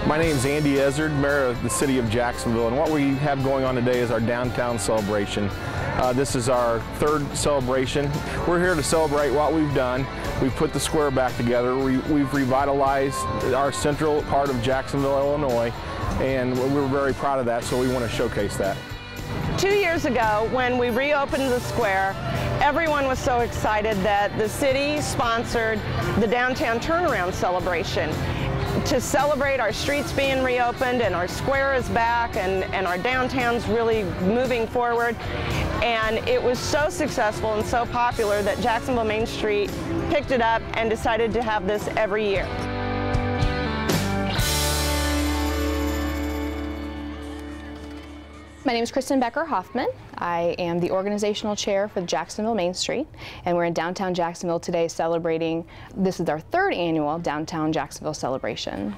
My name is Andy Ezzard, Mayor of the City of Jacksonville, and what we have going on today is our downtown celebration. This is our third celebration. We're here to celebrate what we've done. We've put the square back together. We've revitalized our central part of Jacksonville, Illinois, and we're very proud of that, so we want to showcase that. 2 years ago, when we reopened the square, everyone was so excited that the city sponsored the downtown turnaround celebration to celebrate our streets being reopened and our square is back and our downtown's really moving forward. And it was so successful and so popular that Jacksonville Main Street picked it up and decided to have this every year. My name is Kristen Becker-Hoffman. I am the organizational chair for the Jacksonville Main Street, and we're in downtown Jacksonville today celebrating, this is our third annual downtown Jacksonville celebration.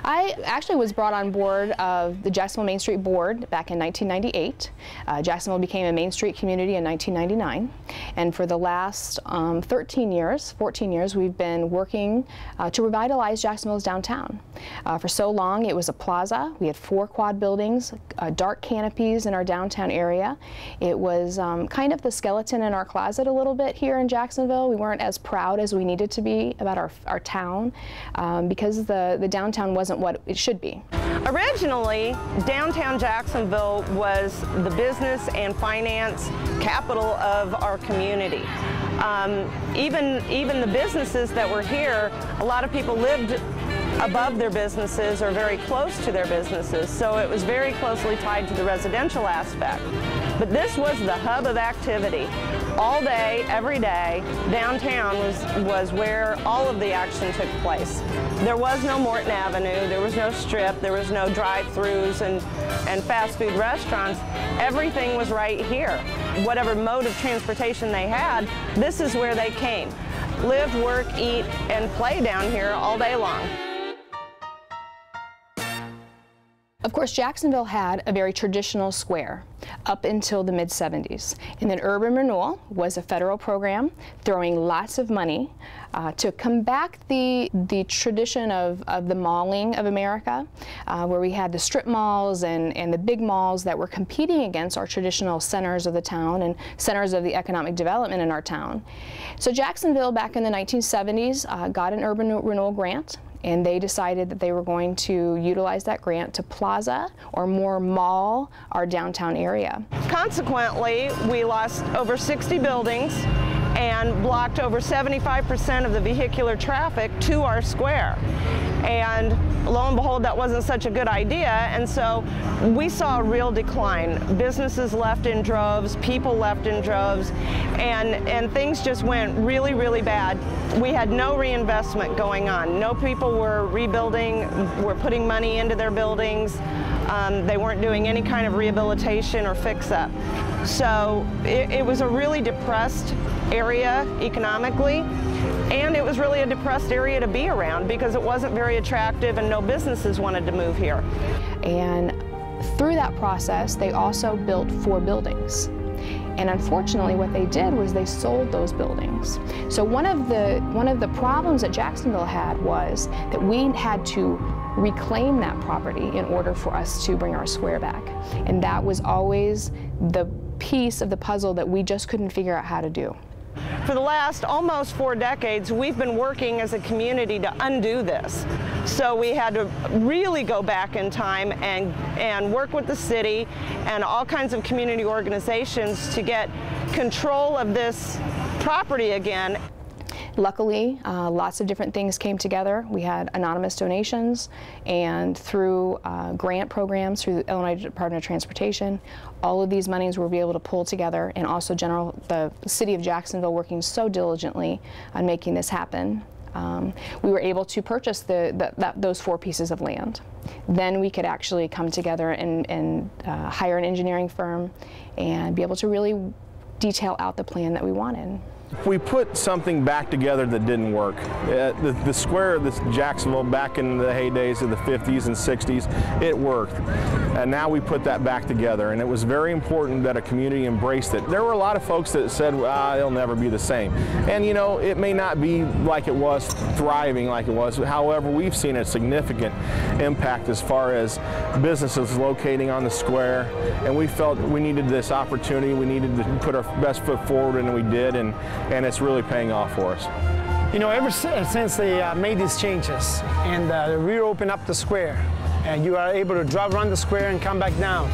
I actually was brought on board of the Jacksonville Main Street Board back in 1998. Jacksonville became a Main Street community in 1999, and for the last 14 years, we've been working to revitalize Jacksonville's downtown. For so long, it was a plaza. We had 4 quad buildings, dark canopies in our downtown area. It was kind of the skeleton in our closet a little bit here in Jacksonville. We weren't as proud as we needed to be about our town because the downtown wasn't what it should be. Originally, downtown Jacksonville was the business and finance capital of our community. Even the businesses that were here, a lot of people lived above their businesses or very close to their businesses, so it was very closely tied to the residential aspect. But this was the hub of activity. All day, every day, downtown was where all of the action took place. There was no Morton Avenue, there was no strip, there was no drive-thrus and fast food restaurants. Everything was right here. Whatever mode of transportation they had, this is where they came. Live, work, eat, and play down here all day long. Of course, Jacksonville had a very traditional square up until the mid-70s. And then urban renewal was a federal program throwing lots of money to combat the tradition of the malling of America, where we had the strip malls and the big malls that were competing against our traditional centers of the town and centers of the economic development in our town. So Jacksonville back in the 1970s got an urban renewal grant, and they decided that they were going to utilize that grant to plaza or more mall our downtown area. Consequently, we lost over 60 buildings and blocked over 75% of the vehicular traffic to our square. And lo and behold, that wasn't such a good idea, and so we saw a real decline. Businesses left in droves, people left in droves, and things just went really, really bad. We had no reinvestment going on. No people were rebuilding, were putting money into their buildings. They weren't doing any kind of rehabilitation or fix-up. So it was a really depressed area economically, and it was really a depressed area to be around because it wasn't very attractive and no businesses wanted to move here. And through that process, they also built 4 buildings. And unfortunately, what they did was they sold those buildings. So one of the problems that Jacksonville had was that we had to reclaim that property in order for us to bring our square back. And that was always the piece of the puzzle that we just couldn't figure out how to do. For the last almost 4 decades, we've been working as a community to undo this. So we had to really go back in time and work with the city and all kinds of community organizations to get control of this property again. Luckily, lots of different things came together. We had anonymous donations, and through grant programs through the Illinois Department of Transportation, all of these monies were able to pull together, and also the city of Jacksonville working so diligently on making this happen. We were able to purchase those 4 pieces of land. Then we could actually come together and hire an engineering firm and be able to really detail out the plan that we wanted. We put something back together that didn't work. The square of this Jacksonville back in the heydays of the 50s and 60s, it worked. And now we put that back together, and it was very important that a community embraced it. There were a lot of folks that said, it'll never be the same. And you know, it may not be like it was, thriving like it was. However, we've seen a significant impact as far as businesses locating on the square, and we felt we needed this opportunity. We needed to put our best foot forward, and we did, and it's really paying off for us. You know, ever since they made these changes and reopened up the square, and you are able to drive around the square and come back down,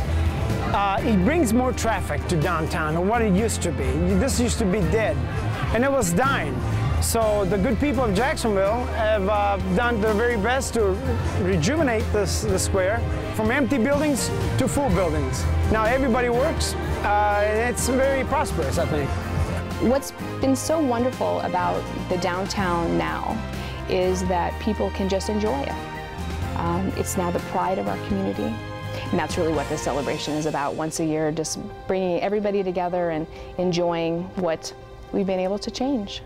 it brings more traffic to downtown than what it used to be. This used to be dead, and it was dying. So the good people of Jacksonville have done their very best to rejuvenate the square from empty buildings to full buildings. Now everybody works, and it's very prosperous, I think. What's been so wonderful about the downtown now is that people can just enjoy it. It's now the pride of our community, and that's really what this celebration is about. Once a year, just bringing everybody together and enjoying what we've been able to change.